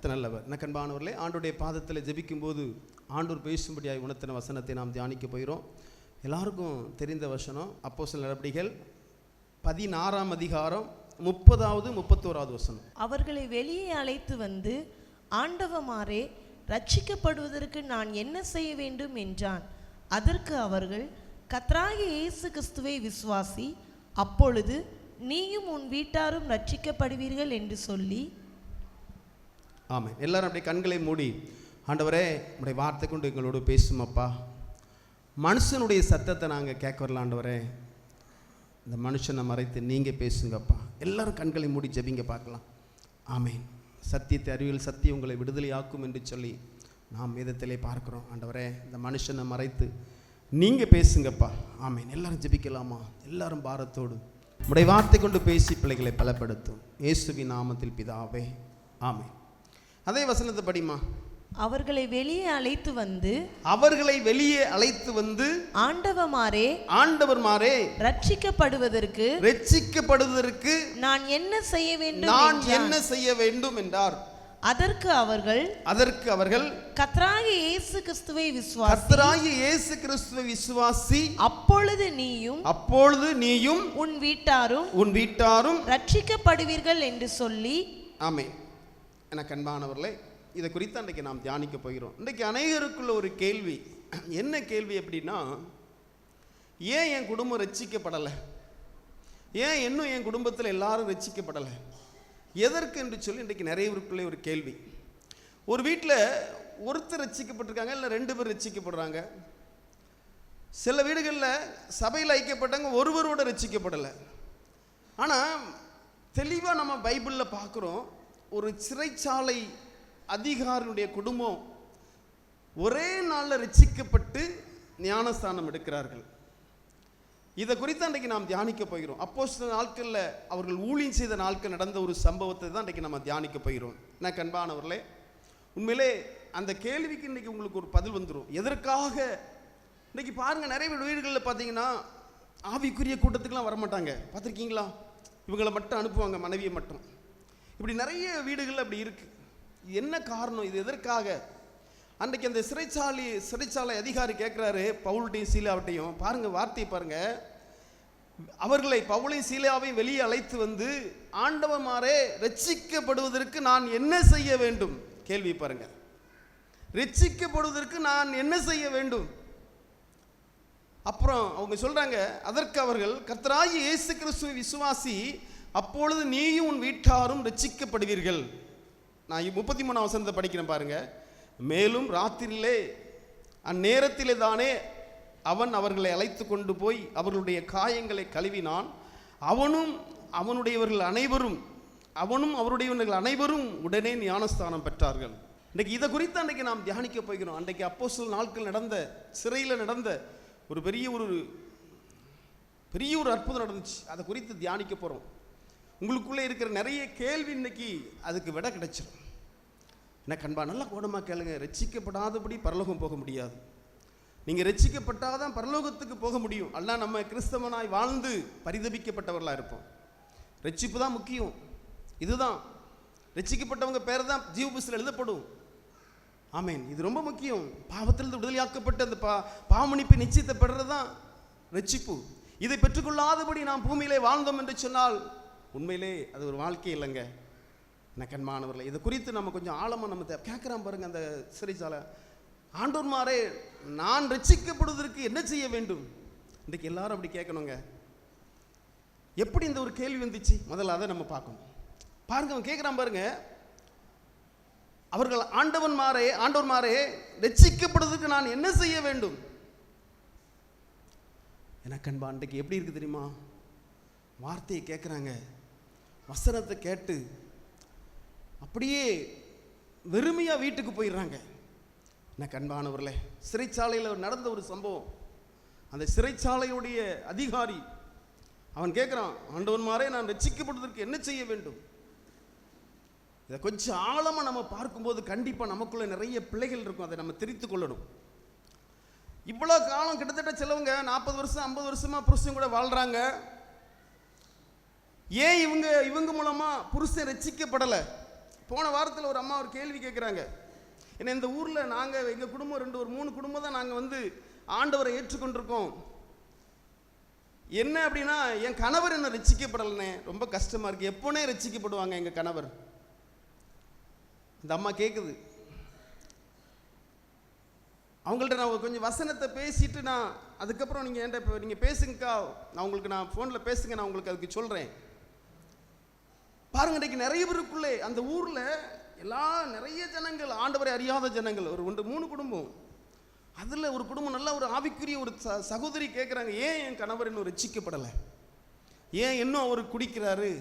கர்த்தர் நல்லவர். எனக்கு அன்பானவர்களே, ஆண்டோடைய பாதத்தில் ஜெபிக்கும் போது ஆண்டோர் பேசும்படியாய் உணர்த்தின வசனத்தை நாம் தியானிக்க போகிறோம். எல்லாருக்கும் தெரிந்த வசனம் அப்போஸ்தலர் நடபடிகள் 16ஆம் அதிகாரம் 30வது 31வது வசனம். அவர்களை வெளியே அழைத்து வந்து, ஆண்டவமாரே, ரட்சிக்கப்படுவதற்கு நான் என்ன செய்ய வேண்டும் என்றான். அதற்கு அவர்கள், கர்த்தராகிய இயேசு கிறிஸ்துவை விசுவாசி, அப்பொழுது நீயும் உன் வீட்டாரும் ரட்சிக்கப்படுவீர்கள் என்று சொல்லி. ஆமென். எல்லாரும் அப்படியே கண்களை மூடி, ஆண்டவரே உம்முடைய வார்த்தை கொண்டு எங்களோடு பேசும் அப்பா. மனுஷனுடைய சத்தத்தை நாங்கள் கேட்க வரல ஆண்டவரே, இந்த மனுஷனை மறைத்து நீங்கள் பேசுங்கப்பா. எல்லாரும் கண்களை மூடி ஜெபிங்க பார்க்கலாம். ஆமென். சத்தியத்தை அறிவில் சத்தியம் உங்களை விடுதலையாக்கும் என்று சொல்லி நாம் வேதத்திலே பார்க்குறோம். ஆண்டவரே, இந்த மனுஷனை மறைத்து நீங்கள் பேசுங்கப்பா. ஆமென். எல்லாரும் ஜெபிக்கலாமா? எல்லாரும் பாரத்தோடு உம்முடைய வார்த்தை கொண்டு பேசி பிள்ளைகளை பலப்படுத்தும் இயேசுவின் நாமத்தில் பிதாவே, ஆமென். அதே வசனத்தை படிமா. அவர்களை வெளியே அழைத்து வந்து, அவர்களை வெளியே அழைத்து வந்து, ஆண்டவமாரே, ஆண்டவர்மாரே, ரட்சிக்கப்படுவதற்கு நான் என்ன செய்ய வேண்டும் என்றார். அதற்கு அவர்கள் கர்த்தராகிய இயேசு கிறிஸ்துவை விசுவாசி, அப்பொழுது நீயும் உன் வீட்டாரும் ரட்சிக்கப்படுவீர்கள் என்று சொல்லி. ஆமென். எனக்கு அன்பானவர்களே, இதை குறித்து அன்றைக்கு நாம் தியானிக்க போகிறோம். இன்றைக்கு அநேகருக்குள்ள ஒரு கேள்வி. என்ன கேள்வி அப்படின்னா, ஏன் என் குடும்பம் ரட்சிக்கப்படலை, ஏன் இன்னும் என் குடும்பத்தில் எல்லாரும் ரட்சிக்கப்படலை, எதற்கு என்று சொல்லி இன்றைக்கு நிறையவருக்குள்ளே ஒரு கேள்வி. ஒரு வீட்டில் ஒருத்தர் ரட்சிக்கப்பட்டிருக்காங்க, இல்லை 2 பேர் ரட்சிக்கப்படுறாங்க. சில வீடுகளில் சபையில் ஐக்கியப்பட்டாங்க, ஒருவரோட ரட்சிக்கப்படலை. ஆனால் தெளிவாக நம்ம பைபிளில் பார்க்குறோம், ஒரு சிறைச்சாலை அதிகாரியுடைய குடும்பம் ஒரே நாளில் ரட்சிக்கப்பட்டு ஞானஸ்தானம் எடுக்கிறார்கள். இதை குறித்து அன்றைக்கு நாம் தியானிக்க போகிறோம். அப்போஸ்தலர் நாட்களில் அவர்கள் ஊழியம் செய்த நாட்கள் நடந்த ஒரு சம்பவத்தை தான் அன்றைக்கு நம்ம தியானிக்க போகிறோம். எனக்கு அன்பானவர்களே, உண்மையிலே அந்த கேள்விக்கு இன்றைக்கி உங்களுக்கு ஒரு பதில் வந்துடும். எதற்காக இன்றைக்கி பாருங்கள், நிறைய வீடுகளில் பார்த்தீங்கன்னா ஆவிக்குரிய கூட்டத்துக்கெலாம் வரமாட்டாங்க. பார்த்துருக்கீங்களா? இவங்களை மட்டும் அனுப்புவாங்க, மனைவியை மட்டும். இப்படி நிறைய வீடுகளில் அப்படி இருக்குது. என்ன காரணம்? இது எதற்காக? அன்றைக்கு அந்த சிறைச்சாலை அதிகாரி கேட்குறாரு பவுல்ட்டையும் சீலாவட்டையும். பாருங்கள் வார்த்தையை பாருங்கள். அவர்களை பவுலையும் சீலாவையும் வெளியே அழைத்து வந்து, ஆண்டவமாரே, ரட்சிக்கப்படுவதற்கு நான் என்ன செய்ய வேண்டும்? கேள்வி பாருங்க. ரட்சிக்கப்படுவதற்கு நான் என்ன செய்ய வேண்டும்? அப்புறம் அவங்க சொல்றாங்க, அதற்கு அவர்கள், கர்த்தராகிய இயேசு கிறிஸ்துவை விசுவாசி, அப்பொழுது நீயும் உன் வீட்டாரும் ரட்சிக்கப்படுவீர்கள். நான் 33ஆம் வசனத்தை படிக்கிறேன் பாருங்க. மேலும் ராத்திரியிலே அந்நேரத்திலே தானே அவன் அவர்களை அழைத்து கொண்டு போய் அவர்களுடைய காயங்களை கழுவினான். அவனும் அவருடையவர்கள் அனைவரும் உடனே ஞானஸ்தானம் பெற்றார்கள். இன்றைக்கு இதை குறித்து அன்றைக்கு நாம் தியானிக்க போகிறோம். அன்றைக்கு அப்போஸ்தலர் நாட்கள் நடந்த, சிறையில் நடந்த ஒரு பெரிய ஒரு அற்புதம் நடந்துச்சு. அதை குறித்து தியானிக்க போகிறோம். உங்களுக்குள்ளே இருக்கிற நிறைய கேள்வி இன்னைக்கு அதுக்கு விட கிடைச்சிடும். எனக்கு அன்பா நல்லா கோடமாக கேளுங்க. ரட்சிக்கப்படாதபடி பரலோகம் போக முடியாது. நீங்கள் ரட்சிக்கப்பட்டாதான் பரலோகத்துக்கு போக முடியும். அல்ல நம்ம கிறிஸ்தவனாய் வாழ்ந்து பரிதபிக்கப்பட்டவர்களாக இருப்போம். ரட்சிப்பு தான் முக்கியம். இதுதான் ரட்சிக்கப்பட்டவங்க பேர் தான் ஜீவ புஸ்தகத்தில் எழுதப்படும். ஆமேன். இது ரொம்ப முக்கியம். பாவத்திலிருந்து விடுதலையாக்கப்பட்டு அந்த பாவமன்னிப்பை நிச்சயத்தை பெறுறது தான் ரட்சிப்பு. இதை பெற்றுக்கொள்ளாதபடி நாம் பூமியிலே வாழ்ந்தோம் என்று சொன்னால் உண்மையிலே அது ஒரு வாழ்க்கை இல்லைங்க. எனக்கு அன்பானவர்களே, இதை குறித்து நம்ம கொஞ்சம் ஆழமாக நம்ம கேட்குறான் பாருங்க. அந்த சிறைச்சாலை, ஆண்டவர்மாரே, நான் ரட்சிக்கப்படுவதற்கு என்ன செய்ய வேண்டும்? இன்றைக்கு எல்லாரும் அப்படி கேட்கணுங்க. எப்படி இந்த ஒரு கேள்வி வந்துச்சு? முதல்ல அதை நம்ம பார்க்கணும். பாருங்க, அவன் கேட்குறான் பாருங்க. அவர்கள் ஆண்டவர்மாரே, ரட்சிக்கப்படுவதற்கு நான் என்ன செய்ய வேண்டும்? எனக்கு அன்பா, இன்றைக்கு எப்படி இருக்கு தெரியுமா? வார்த்தையை கேட்குறாங்க, வசனத்தை கேட்டு அப்படியே வெறுமையாக வீட்டுக்கு போயிடுறாங்க. எனக்கு அன்பானவர்களே, சிறைச்சாலையில் நடந்த ஒரு சம்பவம். அந்த சிறைச்சாலையுடைய அதிகாரி அவன் கேட்குறான், ஆண்டவன்மாரே, நான் ரட்சிக்கப்படுவதற்கு என்ன செய்ய வேண்டும்? இதை கொஞ்சம் ஆழமாக நம்ம பார்க்கும்போது கண்டிப்பாக நமக்குள்ள நிறைய பிள்ளைகள் இருக்கும். அதை நம்ம தெரிந்து கொள்ளணும். இவ்வளோ காலம் கிட்டத்தட்ட சிலவங்க 40 வருஷம் 50 வருஷமாக புருஷன் கூட வாழ்கிறாங்க. ஏன் இவங்க மூலமாக புருஷன் ரட்சிக்கப்படலை? போன வாரத்தில் ஒரு அம்மா ஒரு கேள்வி கேட்குறாங்க. ஏன்னா இந்த ஊரில் நாங்கள் எங்கள் குடும்பம் ஒரு 3 குடும்பம் தான் நாங்கள் வந்து ஆண்டவரை ஏற்றுக்கொண்டிருக்கோம். என்ன அப்படின்னா என் கணவர் என்ன ரட்சிக்கப்படலைனே, ரொம்ப கஷ்டமாக இருக்குது. எப்போனே ரட்சிக்கப்படுவாங்க எங்கள் கணவர்? இந்த அம்மா கேட்குது. அவங்கள்ட்ட நான் கொஞ்சம் வசனத்தை பேசிட்டு நான் அதுக்கப்புறம் நீங்கள் என்கிட்ட இப்போ நீங்கள் பேசுங்கக்கா, நான் ஃபோனில் பேசுங்க, நான் உங்களுக்கு அதுக்கு சொல்கிறேன். பாருங்க, இன்றைக்கு நிறைய பேருக்குள்ளே அந்த ஊரில் நிறைய ஜனங்கள் ஆண்டவரை அறியாத ஜனங்கள் ஒரு 3 குடும்பம். அதில் ஒரு குடும்பம் நல்ல ஒரு ஆவிக்குரிய ஒரு சகோதரி கேட்குறாங்க, ஏன் என் கணவர் இன்னும் ரட்சிக்கப்படலை, ஏன் இன்னும் அவர் குடிக்கிறாரு,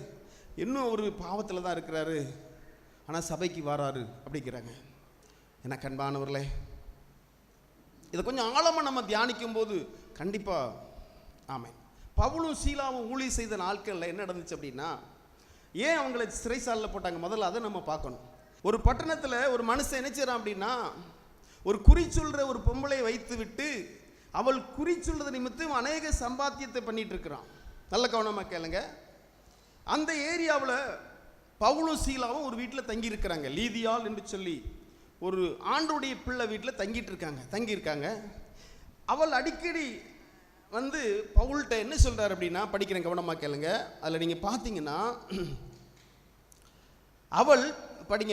இன்னும் அவர் பாவத்தில் தான் இருக்கிறாரு, ஆனால் சபைக்கு வராரு அப்படிங்கிறாங்க. எனக்கு அன்பானவர்களே, இதை கொஞ்சம் ஆழமாக நம்ம தியானிக்கும் போது கண்டிப்பாக ஆமாம், பவுலும் சீலாவும் ஊழியம் செய்த நாட்களில் என்ன நடந்துச்சு அப்படின்னா, ஏன் அவங்களை சிறைசாலையில் போட்டாங்க, முதல்ல அதை நம்ம பார்க்கணும். ஒரு பட்டணத்தில் ஒரு மனுஷன் என்ன செய்கிறான் அப்படின்னா, ஒரு குறி சொல்கிற ஒரு பொம்பளை வைத்து விட்டு அவள் குறி சொல்கிறது நிமித்தம் அநேக சம்பாத்தியத்தை பண்ணிட்டு இருக்கிறான். நல்ல கவனமாக கேளுங்க. அந்த ஏரியாவில் பவுலும் சீலாவும் ஒரு வீட்டில் தங்கியிருக்கிறாங்க. லீதியால் என்று சொல்லி ஒரு ஆண்டோடைய பிள்ளை வீட்டில் தங்கியிருக்காங்க. அவள் அடிக்கடி வந்து பவுல்கிட்ட என்ன சொல்கிறார் அப்படின்னா, படிக்கிறேன் கவனமாக கேளுங்க. அதில் நீங்கள் பார்த்தீங்கன்னா அவள்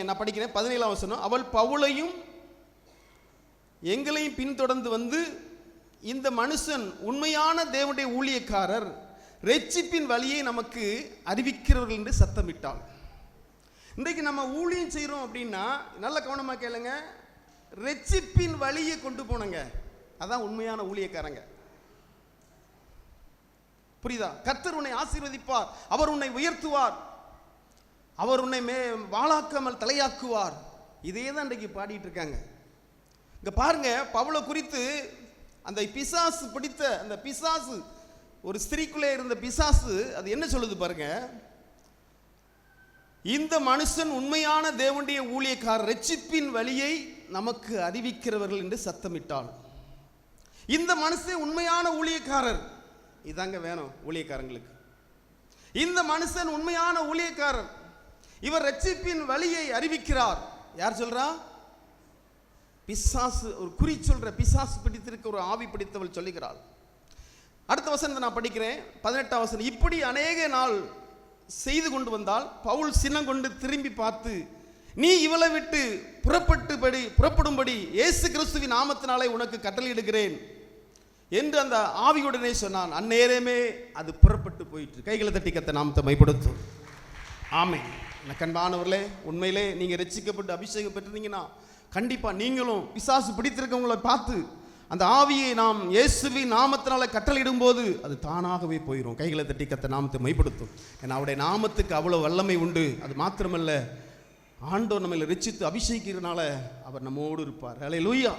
நான் படிக்கிறேன் 17ஆம் வசனம். அவள் பவுலையும் எங்களையும் பின்தொடர்ந்து வந்து, இந்த மனுஷன் உண்மையான தேவனுடைய ஊழியக்காரர், ரட்சிப்பின் வழியை நமக்கு அறிவிக்கிறவர்கள் என்று சத்தமிட்டாள். இன்றைக்கு நம்ம ஊழியம் செய்கிறோம் அப்படின்னா நல்ல கவனமாக கேளுங்க, ரட்சிப்பின் வழியை கொண்டு போனங்க, அதான் உண்மையான ஊழியக்காரங்க. புரியுதா? கர்த்தர் உன்னை ஆசீர்வதிப்பார், அவர் உன்னை உயர்த்துவார், அவர் உன்னை வாளாக்காமல் தலையாக்குவார். இதே தான் இன்றைக்கு பாடிட்டு இருக்காங்க. இங்க பாருங்க, பவுலை குறித்து அந்த பிசாசு பிடித்த அந்த பிசாசு, ஒரு ஸ்திரீக்குள்ளே இருந்த பிசாசு, அது என்ன சொல்லுது பாருங்க, இந்த மனுஷன் உண்மையான தேவனுடைய ஊழியக்காரர், ரட்சிப்பின் வழியை நமக்கு அறிவிக்கிறவர்கள் என்று சத்தமிட்டாள். இந்த மனுஷன் உண்மையான ஊழியக்காரர், இதாங்க வேணும் ஊழியக்காரங்களுக்கு. இந்த மனுஷன் உண்மையான ஊழியக்காரர், இவர் ரட்சிப்பின் வழியை அறிவிக்கிறார். யார் சொல்றா? பிசாசு, ஒரு குறி சொல்ற பிசாசு பிடித்திருக்க ஒரு ஆவி பிடித்தவள் சொல்லுகிறாள். அடுத்த வசனத்தை நான் படிக்கிறேன், 18ஆம் வசனம். இப்படி அநேக நாள் செய்து கொண்டு வந்தால் பவுல் சினம் கொண்டு திரும்பி பார்த்து, நீ இவளை விட்டு புறப்படும்படி இயேசு கிறிஸ்துவின் நாமத்தினாலே உனக்கு கட்டளையிடுகிறேன் என்று அந்த ஆவியுடனே சொன்னான். அந்நேரமே அது புறப்பட்டு போயிற்று. கைகளை தட்டி கர்த்தர் நாமத்தை மைப்படுத்தும். ஆமென். கண்பானவர்களே, உண்மையிலே நீங்கள் ரட்சிக்கப்பட்டு அபிஷேகம் பெற்றிருந்தீங்கன்னா கண்டிப்பாக நீங்களும் பிசாசு பிடித்திருக்கவங்களை பார்த்து அந்த ஆவியை நாம் இயேசுவின் நாமத்தினால கட்டளையிடும் போது அது தானாகவே போயிடும். கைகளை தட்டி கர்த்தர் நாமத்தை மைப்படுத்தும். ஏன்னா அவருடைய நாமத்துக்கு அவ்வளோ வல்லமை உண்டு. அது மாத்திரமல்ல, ஆண்டவர் நம்மளை ரட்சித்து அபிஷேகிக்கிறதுனால அவர் நம்மோடு இருப்பார். அல்லேலூயா.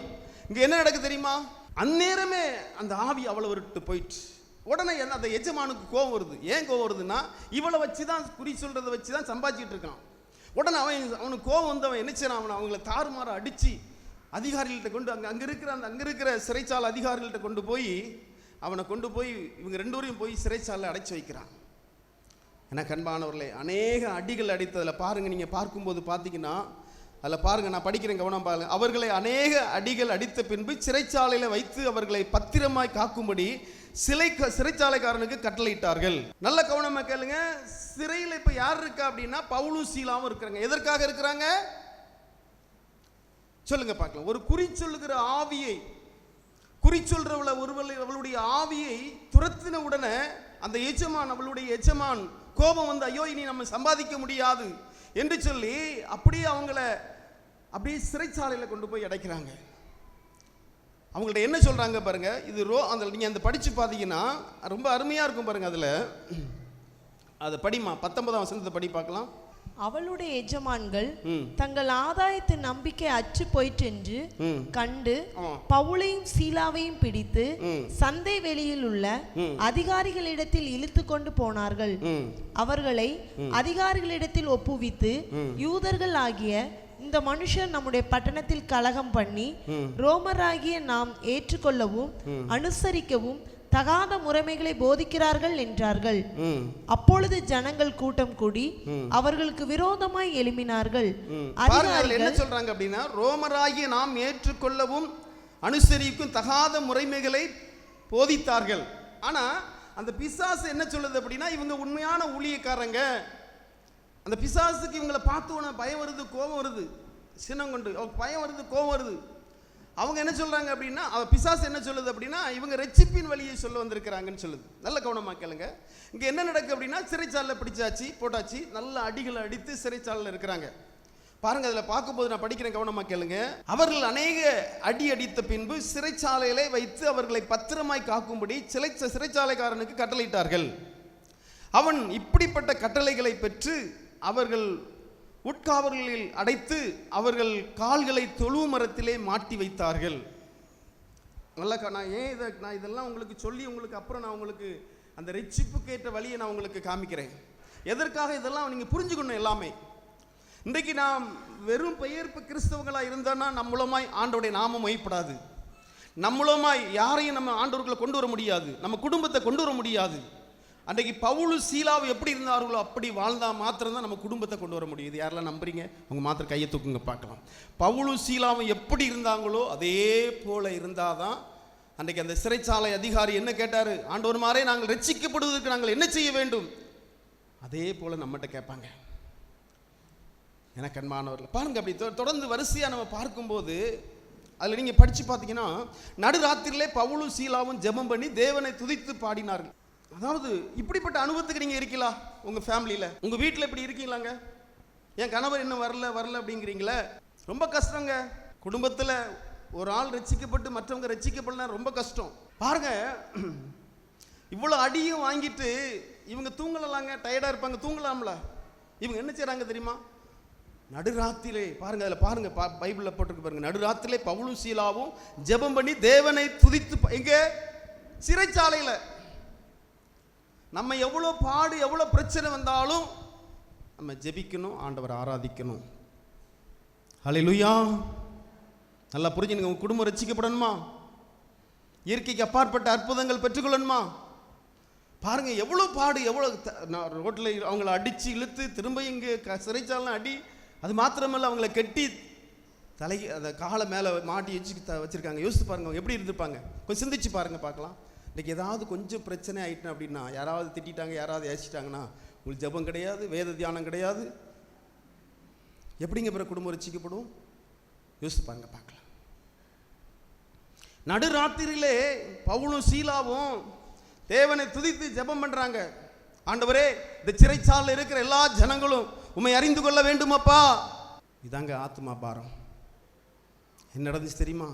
இங்கே என்ன நடக்கு தெரியுமா? அந்நேரமே அந்த ஆவி அவ்வளோ விட்டு போயிட்டு, உடனே என்ன அந்த எஜமானுக்கு கோபம் வருது. ஏன் கோபம் வருதுன்னா, இவளை வச்சு தான் குறி சொல்கிறத வச்சு தான் சம்பாதிச்சிட்டு இருக்கான். உடனே அவனுக்கு கோபம் வந்து அவன் என்ன செய்யறான், அவங்கள தாறுமாற அடித்து அதிகாரிகள்கிட்ட கொண்டு அங்கே இருக்கிற சிறைச்சாலை அதிகாரிகள்கிட்ட கொண்டு போய் அவனை கொண்டு போய் இவங்க 2 பேரையும் போய் சிறைச்சாலை அடைச்சி வைக்கிறான். ஏன்னா கண்பானவர்களே, அநேக அடிகள் அடித்ததில் பாருங்கள், நீங்கள் பார்க்கும்போது பார்த்தீங்கன்னா அதில் பாருங்கள், நான் படிக்கிறேன் கவனம் பாருங்கள். அவர்களை அநேக அடிகள் அடித்த பின்பு சிறைச்சாலையில் வைத்து அவர்களை பத்திரமாய் காக்கும்படி சிறைச்சாலைக்காரனுக்கு கட்டளையிட்டார்கள். நல்ல கவனமாக கேளுங்க. சிறையில் இப்போ யார் இருக்கா அப்படின்னா பவுலும் சீலாவும் இருக்கிறாங்க. எதற்காக இருக்கிறாங்க சொல்லுங்க பார்க்கலாம். ஒரு குறி சொல்லுகிற ஆவியை, குறி சொல்றவள அவளுடைய ஆவியை துரத்தின உடனே அந்த அவளுடைய எஜமான் கோபம் வந்து, ஐயோ இனி நம்ம சம்பாதிக்க முடியாது என்று சொல்லி அப்படியே சிறைச்சாலையில் கொண்டு போய் அடைக்கிறாங்க. அவங்கள்ட்ட என்ன சொல்றாங்க பாருங்க. இது நீங்க அந்த படிச்சு பார்த்தீங்கன்னா ரொம்ப அருமையா இருக்கும் பாருங்க. அதுல அதை படிமா, 19ஆம் வசனத்தை படி பார்க்கலாம். அவளுடைய எஜமான்கள் தங்கள் ஆதாயத்தின் நம்பிக்கை அற்று போயிற்று என்று கண்டு பவுலையும் சீலாவையும் பிடித்து சந்தை வெளியில் உள்ள அதிகாரிகளிடத்தில் இழுத்து கொண்டு போனார்கள். அவர்களை அதிகாரிகளிடத்தில் ஒப்புவித்து, யூதர்கள் ஆகிய இந்த மனுஷர் நம்முடைய பட்டணத்தில் கலகம் பண்ணி ரோமராகிய நாம் ஏற்றுக்கொள்ளவும் அனுசரிக்கவும் தகாத முறைமைகளை போதிக்கிறார்கள் என்றார்கள். ம். அப்பொழுது ஜனங்கள் கூட்டம் கூடி அவர்களுக்கு விரோதமாய் எழும்பினார்கள். பாருங்க, அதுல என்ன சொல்றாங்க அப்படின்னா, ரோமராகிய நாம் ஏற்றுக்கொள்ளவும் அனுசரிக்கும் தகாத முறைமைகளை போதித்தார்கள். ஆனா அந்த பிசாசு என்ன சொல்லுது அப்படின்னா, இவங்க உண்மையான ஊழியக்காரங்க. அந்த பிசாசுக்கு இவங்களை பார்த்தோன்னா பயம் வருது, கோபம் வருது, சினம் கொண்டு பயம் வருது, கோபம் வருது. அவங்க என்ன சொல்றாங்க அப்படின்னா, பிசாசு என்ன சொல்லுது அப்படின்னா, இவங்க ரட்சிப்பின் வழியை சொல்ல வந்திருக்கிறாங்கன்னு சொல்லுது. நல்ல கவனமா கேளுங்க. இங்க என்ன நடக்கு அப்படின்னா, சிறைச்சாலையில் பிடிச்சாச்சு, போட்டாச்சு, நல்ல அடிகளை அடித்து சிறைச்சாலையில் இருக்கிறாங்க. பாருங்க, அதுல பார்க்கும்போது நான் படிக்கிறேன், கவனமா கேளுங்க. அவர்கள் அநேக அடி அடித்த பின்பு சிறைச்சாலையிலே வைத்து அவர்களை பத்திரமாய் காக்கும்படி சிறைச்சாலைக்காரனுக்கு கட்டளையிட்டார்கள். அவன் இப்படிப்பட்ட கட்டளைகளை பெற்று அவர்கள் உட்காவல்களில் அடைத்து அவர்கள் கால்களை தொழு மரத்திலே மாட்டி வைத்தார்கள். நல்லா, நான் இதெல்லாம் உங்களுக்கு சொல்லி உங்களுக்கு அப்புறம் நான் உங்களுக்கு அந்த ரட்சிப்புக்கு ஏற்ற வழியை நான் உங்களுக்கு காமிக்கிறேன். எதற்காக இதெல்லாம் நீங்க புரிஞ்சுக்கணும். எல்லாமே இன்றைக்கு நாம் வெறும் பெயர்ப்பு கிறிஸ்தவங்களா இருந்தோன்னா நம்மளமாய் ஆண்டவருடைய நாமம் மைப்படாது. நம்மளமாய் யாரையும் நம்ம ஆண்டவர்களை கொண்டு வர முடியாது, நம்ம குடும்பத்தை கொண்டு வர முடியாது. அன்றைக்கு பவுலு சீலாவு எப்படி இருந்தார்களோ அப்படி வாழ்ந்தா மாத்திரம்தான் நம்ம குடும்பத்தை கொண்டு வர முடியுது. யாரெல்லாம் நம்புறீங்க? உங்க மாத்திரம் கையை தூக்குங்க பார்க்கலாம். பவுலு சீலாவும் எப்படி இருந்தாங்களோ அதே போல இருந்தாதான். அன்றைக்கு அந்த சிறைச்சாலை அதிகாரி என்ன கேட்டாரு, ஆண்டவர்மாரே நாங்கள் ரட்சிக்கப்படுவதற்கு நாங்கள் என்ன செய்ய வேண்டும்? அதே போல நம்மகிட்ட கேட்பாங்க. எனக்கு அன்பானவர்கள் பாருங்க, அப்படி தொடர்ந்து வரிசையா நம்ம பார்க்கும்போது அதுல நீங்க படிச்சு பார்த்தீங்கன்னா, நடுராத்திரிலே பவுலும் சீலாவும் ஜெபம் பண்ணி தேவனை துதித்து பாடினார்கள். அதாவது இப்படிப்பட்ட அனுபவத்துக்கு நீங்க இருக்கீங்களா? உங்க ஃபேமிலியில, உங்க வீட்டில் இப்படி இருக்கீங்களாங்க? என் கணவர் இன்னும் வரல அப்படிங்கிறீங்களே, ரொம்ப கஷ்டங்க. குடும்பத்தில் ஒரு ஆள் ரட்சிக்கப்பட்டு மற்றவங்க ரட்சிக்கப்படலாம், ரொம்ப கஷ்டம். பாருங்க, இவ்வளோ அடியும் வாங்கிட்டு இவங்க தூங்கலாங்க, டயர்டா இருப்பாங்க, தூங்கலாம்ல. இவங்க என்ன செய்றாங்க தெரியுமா? நடுராத்திரிலே பாருங்க, அதில் பாருங்க, பைபிளில் போட்டிருக்கு பாருங்க, நடுராத்திரிலே பவுலும் சீலாவும் ஜெபம் பண்ணி தேவனை துதித்து. எங்க? சிறைச்சாலையில். நம்ம எவ்வளோ பாடு எவ்வளோ பிரச்சனை வந்தாலும் நம்ம ஜெபிக்கணும், ஆண்டவரை ஆராதிக்கணும். ஹல்லேலூயா. நல்லா புரிஞ்சுங்க. உங்க குடும்பம் ரட்சிக்கப்படணுமா? இயற்கைக்கு அப்பாற்பட்ட அற்புதங்கள் பெற்றுக்கொள்ளணுமா? பாருங்க, எவ்வளோ பாடு, எவ்வளோ ரோட்டில் அவங்கள அடித்து இழுத்து திரும்ப இங்கே சிறைச்சாலை அடி. அது மாத்திரமல்ல, அவங்கள கெட்டி தலை அந்த காலை மேலே மாட்டி வச்சுருக்காங்க. யோசித்து பாருங்க, அவங்க எப்படி இருந்திருப்பாங்க. கொஞ்சம் சிந்திச்சு பாருங்க பார்க்கலாம். இன்றைக்கி ஏதாவது கொஞ்சம் பிரச்சனை ஆகிட்டேன் அப்படின்னா, யாராவது திட்டாங்க, யாராவது ஏசிட்டாங்கன்னா, உங்களுக்கு ஜெபம் கிடையாது, வேத தியானம் கிடையாது, எப்படிங்க பிற குடும்பம் ரட்சிக்கப்படும்? யோசித்து பாருங்க பார்க்கலாம். நடுராத்திரியிலே பவுலும் சீலாவும் தேவனை துதித்து ஜெபம் பண்றாங்க. ஆண்டவரே, இந்த சிறைச்சாலையில் இருக்கிற எல்லா ஜனங்களும் உம்மை அறிந்து கொள்ள வேண்டுமப்பா. இதாங்க ஆத்மா பாரம். என்ன நடந்துச்சு தெரியுமா?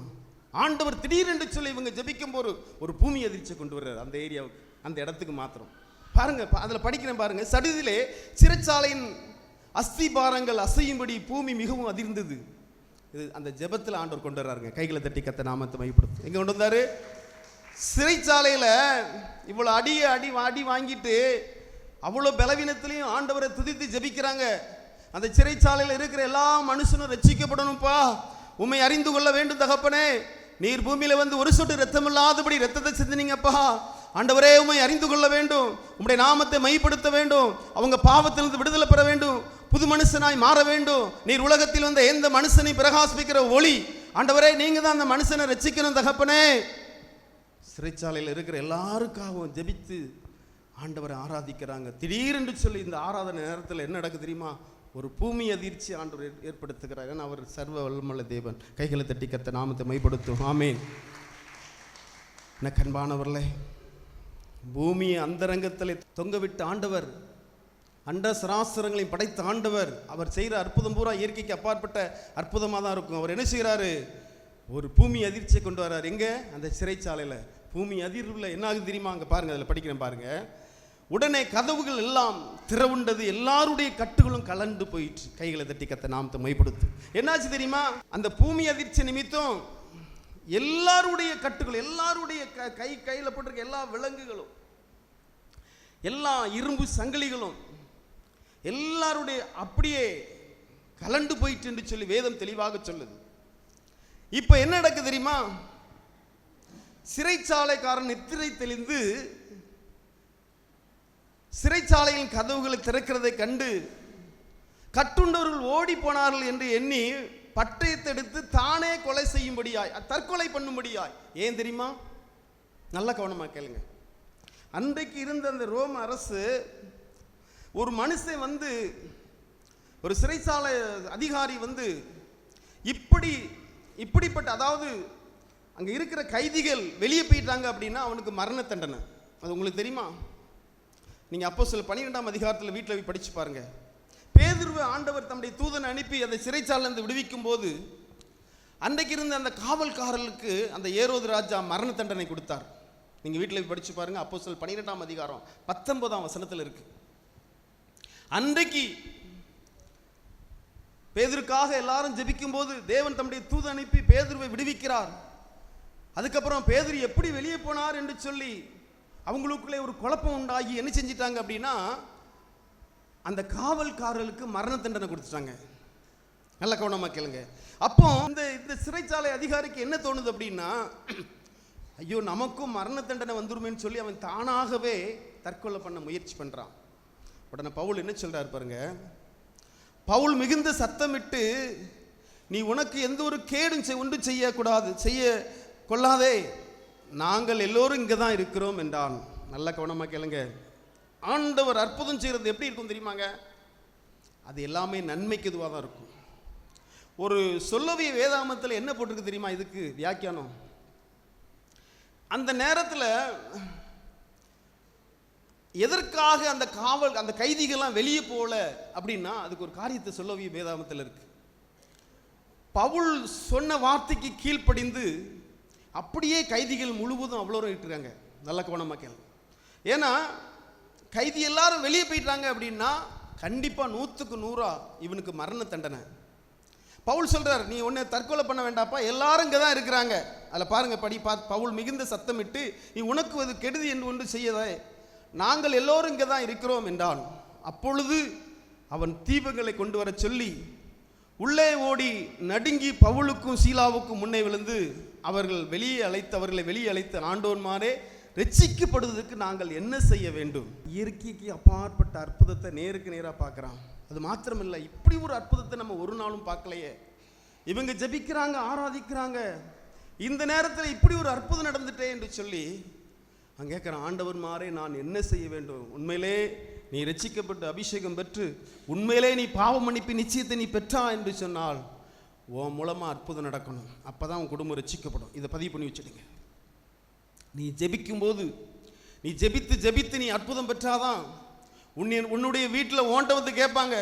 ஆண்டவர் திடீரென்று சொல்லி இவங்க ஜெபிக்கும் போது ஒரு பூமி அதிர்ச்சியை கொண்டு வர்றாரு அந்த ஏரியாவுக்கு, அந்த இடத்துக்கு மாத்திரம். பாருங்க, அதில் படிக்கிறேன் பாருங்க. சடுதிலே சிறைச்சாலையின் அஸ்திபாரங்கள் அசையும்படி பூமி மிகவும் அதிர்ந்தது. இது அந்த ஜெபத்தில் ஆண்டவர் கொண்டு வர்றாருங்க. கைகளை தட்டி கத்த நாமத்தை மையப்படுத்தும். எங்க கொண்டு வந்தாரு? சிறைச்சாலையில் இவ்வளோ அடி வாங்கிட்டு அவ்வளோ பலவீனத்திலையும் ஆண்டவரை துதித்து ஜெபிக்கிறாங்க. அந்த சிறைச்சாலையில் இருக்கிற எல்லா மனுஷனும் ரட்சிக்கப்படணும்ப்பா, உம்மை அறிந்து கொள்ள வேண்டும் தகப்பனே. நீர் பூமியில வந்து ஒரு சொட்டு ரத்தம் இல்லாதபடி ரத்தத்தை சிந்தினீங்கப்பா. ஆண்டவரே, உம்மை அறிந்து கொள்ள வேண்டும், உம்முடைய நாமத்தை மைப்படுத்த வேண்டும், அவங்க பாவத்திலிருந்து விடுதலை பெற வேண்டும், புது மனுஷனாய் மாற வேண்டும். நீர் உலகத்தில் வந்த எந்த மனுஷனை பிரகாசிக்கிற ஒளி, ஆண்டவரே நீங்க தான் அந்த மனுஷனை ரட்சிக்கணும் தகப்பனே. சிறைச்சாலையில் இருக்கிற எல்லாருக்காகவும் ஜெபித்து ஆண்டவரை ஆராதிக்கிறாங்க. திடீரென்று சொல்லி இந்த ஆராதனை நேரத்தில் என்ன நடக்குது தெரியுமா? ஒரு பூமி அதிர்ச்சி ஆண்டவர் ஏற்படுத்துகிறார். ஏன்னா அவர் சர்வ வல்லமையுள்ள தேவன். கைகளை தட்டி கத்த நாமத்தை மைப்படுத்தும். ஆமென். எனக்கு அன்பானவர்களே, பூமியை அந்தரங்கத்தில் தொங்கவிட்ட ஆண்டவர், அண்ட சராசரங்களையும் படைத்த ஆண்டவர், அவர் செய்கிற அற்புதம் பூரா இயற்கைக்கு அப்பாற்பட்ட அற்புதமாக தான் இருக்கும். அவர் என்ன செய்கிறாரு? ஒரு பூமி அதிர்ச்சியை கொண்டு வர்றாரு. எங்கே? அந்த சிறைச்சாலையில் பூமி அதிர்வில் என்ன ஆகுது தெரியுமா? அங்கே பாருங்க, அதில் படிக்கிறேன் பாருங்க. உடனே கதவுகள் எல்லாம் திறவுண்டது, எல்லாருடைய கட்டுகளும் கலண்டு போயிற்று. கைகளை தட்டி கத்த நாமத்தை மைப்படுத்து. என்னாச்சு தெரியுமா? அந்த பூமி அதிர்ச்சி நிமித்தம் எல்லாருடைய கட்டுகள், எல்லாருடைய கையில் போட்டிருக்க எல்லா விலங்குகளும், எல்லா இரும்பு சங்கிலிகளும் எல்லாருடைய அப்படியே கலண்டு போயிட்டு என்று சொல்லி வேதம் தெளிவாக சொல்லுது. இப்ப என்ன நடக்குது தெரியுமா? சிறைச்சாலைக்காரன் நித்திரை தெளிந்து சிறைச்சாலையின் கதவுகளை திறக்கிறதை கண்டு கட்டுண்டவர்கள் ஓடி போனார்கள் என்று எண்ணி பட்டயத்தை எடுத்து தானே கொலை செய்யும்படியாய், தற்கொலை பண்ணும்படியாய். ஏன் தெரியுமா? நல்ல கவனமாக கேளுங்க. அன்றைக்கு இருந்த அந்த ரோம அரசு ஒரு மனுஷன் வந்து, ஒரு சிறைச்சாலை அதிகாரி வந்து இப்படிப்பட்ட, அதாவது அங்கே இருக்கிற கைதிகள் வெளியே போயிட்டாங்க அப்படின்னா அவனுக்கு மரண தண்டனை. அது உங்களுக்கு தெரியுமா? நீங்கள் அப்போஸ்தலர் 12ஆம் அதிகாரத்தில் வீட்டில் போய் படித்து பாருங்க. பேதுருவை ஆண்டவர் தம்முடைய தூதனை அனுப்பி அந்த சிறைச்சாலையிலிருந்து விடுவிக்கும் போது அன்றைக்கு இருந்த அந்த காவல்காரர்களுக்கு அந்த ஏரோது ராஜா மரண தண்டனை கொடுத்தார். நீங்கள் வீட்டில் போய் படித்து பாருங்க. அப்போஸ்தலர் 12ஆம் அதிகாரம் 19ஆம் வசனத்தில் இருக்கு. அன்றைக்கு பேதுருக்காக எல்லாரும் ஜெபிக்கும் போது தேவன் தம்முடைய தூதனை அனுப்பி பேதுருவை விடுவிக்கிறார். அதுக்கப்புறம் பேதுரு எப்படி வெளியே போனார் என்று சொல்லி அவங்களுக்குள்ளே ஒரு குழப்பம் உண்டாகி என்ன செஞ்சிட்டாங்க அப்படின்னா அந்த காவல்காரர்களுக்கு மரண தண்டனை கொடுத்துட்டாங்க. நல்ல கவனமாக கேளுங்க. அப்போ இந்த சிறைச்சாலை அதிகாரிக்கு என்ன தோணுது அப்படின்னா, ஐயோ நமக்கும் மரண தண்டனை வந்துருமேன்னு சொல்லி அவன் தானாகவே தற்கொலை பண்ண முயற்சி பண்ணுறான். உடனே பவுல் என்ன சொல்கிறார் பாருங்க. பவுல் மிகுந்த சத்தமிட்டு, நீ உனக்கு எந்த ஒரு கேடும் ஒன்றும் செய்ய கொள்ளாதே, நாங்கள் எல்லோரும் இங்கே தான் இருக்கிறோம் என்றான். நல்ல கவனமாக கேளுங்க. ஆண்டவர் அற்புதம் செய்கிறது எப்படி இருக்கும் தெரியுமாங்க? அது எல்லாமே நன்மைக்கு இதுவாக தான் இருக்கும். ஒரு சொல்லவிய வேதாமத்தில் என்ன போட்டிருக்கு தெரியுமா? இதுக்கு வியாக்கியானம், அந்த நேரத்தில் எதற்காக அந்த கைதிகள்லாம் வெளியே போகல அப்படின்னா அதுக்கு ஒரு காரியத்தை சொல்லவிய வேதாமத்தில் இருக்கு. பவுல் சொன்ன வார்த்தைக்கு கீழ்ப்படிந்து அப்படியே கைதிகள் முழுவதும் அவ்வளோ இருக்காங்க. நல்ல கவனமாக கேளு. ஏன்னா கைதி எல்லாரும் வெளியே போயிட்டாங்க அப்படின்னா கண்டிப்பாக 100க்கு 100 இவனுக்கு மரண தண்டனை. பவுல் சொல்றார், நீ ஒன்று தற்கொலை பண்ண வேண்டாப்பா, எல்லாரும் இங்கே தான் இருக்கிறாங்க. அதில் பாருங்க, பவுல் மிகுந்த சத்தமிட்டு, நீ உனக்கு அது கெடுதி என்று ஒன்று செய்யதே, நாங்கள் எல்லோரும் இங்கே தான் இருக்கிறோம் என்றான். அப்பொழுது அவன் தீபங்களை கொண்டு வர சொல்லி உள்ளே ஓடி நடுங்கி பவுலுக்கும் சீலாவுக்கும் முன்னே விழுந்து அவர்களை வெளியே அழைத்து ஆண்டோன்மாரே, ரட்சிக்கப்படுவதற்கு நாங்கள் என்ன செய்ய வேண்டும்? இயற்கைக்கு அப்பாற்பட்ட அற்புதத்தை நேருக்கு நேராக பார்க்குறான். அது மாத்திரமில்லை, இப்படி ஒரு அற்புதத்தை நம்ம ஒரு நாளும் பார்க்கலையே. இவங்க ஜெபிக்கிறாங்க, ஆராதிக்கிறாங்க, இந்த நேரத்தில் இப்படி ஒரு அற்புதம் நடந்துட்டே என்று சொல்லி அங்கே கேட்குறான், ஆண்டவர் மாறே நான் என்ன செய்ய வேண்டும்? உண்மையிலே நீ ரட்சிக்கப்பட்டு அபிஷேகம் பெற்று உண்மையிலே நீ பாவ மன்னிப்பு நிச்சயத்தை நீ பெற்றா என்று சொன்னால் உன் மூலமாக அற்புதம் நடக்கணும். அப்போ தான் உன் குடும்பம் ரட்சிக்கப்படும். இதை பதிவு பண்ணி வச்சுடுங்க. நீ ஜெபிக்கும்போது, நீ ஜெபித்து நீ அற்புதம் பெற்றாதான் உன்னுடைய வீட்டில் ஓண்ட வந்து கேட்பாங்க,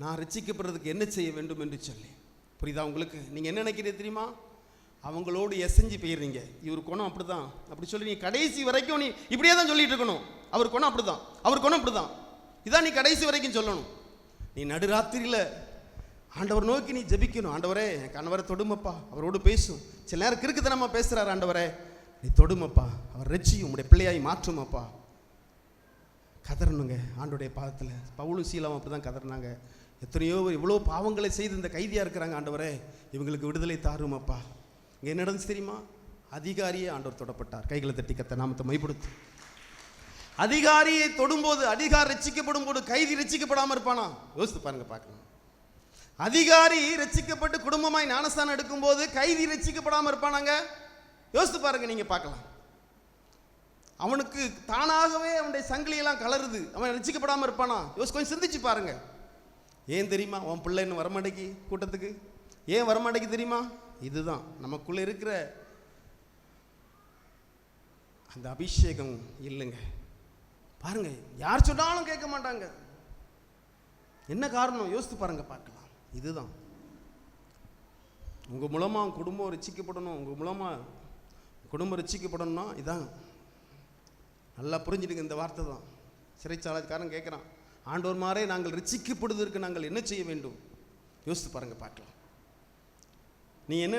நான் ரட்சிக்கப்படுறதுக்கு என்ன செய்ய வேண்டும் என்று சொல்லி. புரியுதா உங்களுக்கு? நீங்கள் என்ன நினைக்கிறீங்க தெரியுமா? அவங்களோடு எசைஞ்சு போயிடுறீங்க. இவர் குணம் அப்படி தான் அப்படி சொல்லி நீ கடைசி வரைக்கும் நீ இப்படியே தான் சொல்லிட்டு இருக்கணும். அவர் குணம் அப்படி தான், அவர் குணம் அப்படி தான், இதான் நீ கடைசி வரைக்கும் சொல்லணும். நீ நடுராத்திரியில் ஆண்டவர் நோக்கி நீ ஜெபிக்கணும். ஆண்டவரே என் கணவரை தொடுமப்பா, அவரோடு பேசும். சில நேரம் கிறுக்குத்தனமா பேசுகிறார். ஆண்டவரே நீ தொடுமப்பா, அவர் ரட்சியும், உங்களுடைய பிள்ளையாய் மாற்றுமப்பா. கதறணுங்க ஆண்டோடைய பாதத்தில். பவுலும் சீலாவும் அப்படி தான் கதறினாங்க. எத்தனையோ இவ்வளோ பாவங்களை செய்து இந்த கைதியாக இருக்கிறாங்க. ஆண்டவரே இவங்களுக்கு விடுதலை தாருமப்பா. இங்கே என்ன நடந்துச்சு தெரியுமா? அதிகாரியே ஆண்டவர் தொடப்பட்டார். கைகளை தட்டி கத்த நாமத்தை மைப்படுத்து. அதிகாரியை தொடும்போது, அதிகாரி ரட்சிக்கப்படும் போது கைதி ரட்சிக்கப்படாமல் இருப்பானா? யோசித்து பாருங்க, பார்க்கலாம். அதிகாரி ரட்சிக்கப்பட்டு குடும்பமாய் ஞானஸ்தானம் எடுக்கும்போது கைதி ரட்சிக்கப்படாமல் இருப்பானாங்க? யோசித்து பாருங்க, நீங்க பார்க்கலாம். அவனுக்கு தானாகவே அவனுடைய சங்கிலியெல்லாம் கலருது, அவன் ரட்சிக்கப்படாமல் இருப்பானா? கொஞ்சம் சிந்திச்சு பாருங்க. ஏன் தெரியுமா? அவன் பிள்ளை இன்னும் வரமாட்டேங்கி கூட்டத்துக்கு. ஏன் வரமாட்டேங்கி தெரியுமா? இதுதான் நமக்குள்ள இருக்கிற அந்த அபிஷேகம் இல்லைங்க. பாருங்க, யார் சொன்னாலும் கேட்க மாட்டாங்க. என்ன காரணம்? யோசித்து பாருங்க, பார்க்கலாம். இதுதான் உங்க மூலமா குடும்பம் ரட்சிக்கப்படணும். உங்க மூலமா குடும்பம் ரட்சிக்கப்படணும்னா இதான். நல்லா புரிஞ்சுடுங்க, இந்த வார்த்தை தான். சிறைச்சாலைக்காரன் கேட்குறான், ஆண்டவர் மாறே நாங்கள் ரட்சிக்கப்படுவதற்கு நாங்கள் என்ன செய்ய வேண்டும்? யோசித்து பாருங்க, பார்க்கலாம். நீங்கள் என்ன